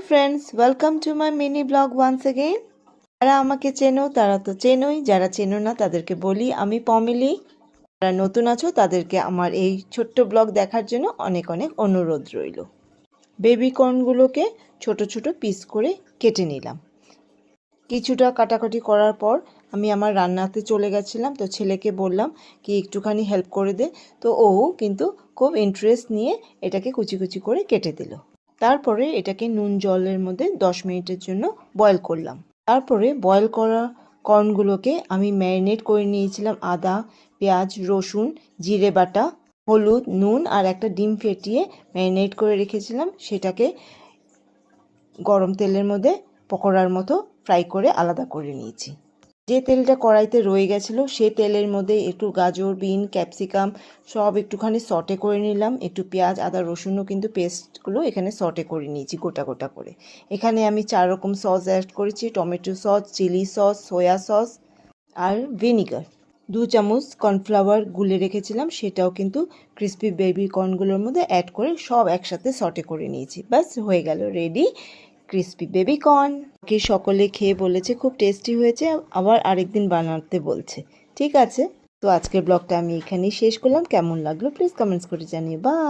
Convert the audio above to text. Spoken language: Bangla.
friends, welcome to my mini blog once again. যারা আমাকে চেনো তারা তো চেনোই, যারা চেনো না তাদেরকে বলি আমি পমিলি। যারা নতুন আছো তাদেরকে আমার এই ছোট্ট ব্লগ দেখার জন্য অনেক অনেক অনুরোধ রইল। বেবি কর্নগুলোকে ছোট ছোট পিস করে কেটে নিলাম। কিছুটা কাটাকাটি করার পর আমি আমার রান্নাতে চলে গেছিলাম। তো ছেলেকে বললাম কি একটুখানি হেল্প করে দে, তো ও কিন্তু খুব ইন্টারেস্ট নিয়ে এটাকে কুচি কুচি করে কেটে দিল। তারপরে এটাকে নুন জলের মধ্যে 10 মিনিটের জন্য বয়েল করলাম। তারপরে বয়েল করা কর্নগুলোকে আমি ম্যারিনেট করে নিয়েছিলাম আদা, পেঁয়াজ, রসুন, জিরে বাটা, হলুদ, নুন আর একটা ডিম ফেটিয়ে ম্যারিনেট করে রেখেছিলাম। সেটাকে গরম তেলের মধ্যে পকোড়ার মতো ফ্রাই করে আলাদা করে নিয়েছি। যে তেলটা কড়াইতে রয়ে গেছিলো সেই তেলের মধ্যে একটু গাজর, বিন, ক্যাপসিকাম সব একটুখানি সটে করে নিলাম। একটু পেঁয়াজ, আদা, রসুনও কিন্তু পেস্টগুলো এখানে সটে করে নিয়েছি গোটা গোটা করে। এখানে আমি 4 রকম সস অ্যাড করেছি, tomato sauce, chilli sauce, soya sauce আর ভিনিগার। 2 চামচ কর্নফ্লাওয়ার গুলে রেখেছিলাম, সেটাও কিন্তু ক্রিস্পি বেবি কর্নগুলোর মধ্যে অ্যাড করে সব একসাথে সটে করে নিয়েছি। ব্যাস হয়ে গেল রেডি ক্রিস্পি বেবি কর্ন। কি সকলে খেয়ে বলেছে খুব টেস্টি হয়েছে, আবার আরেকদিন বানাতে বলছে। ঠিক আছে, তো আজকের ব্লগটা আমি এখানেই শেষ করলাম। কেমন লাগলো প্লিজ কমেন্টস করে জানিয়ে। বাই।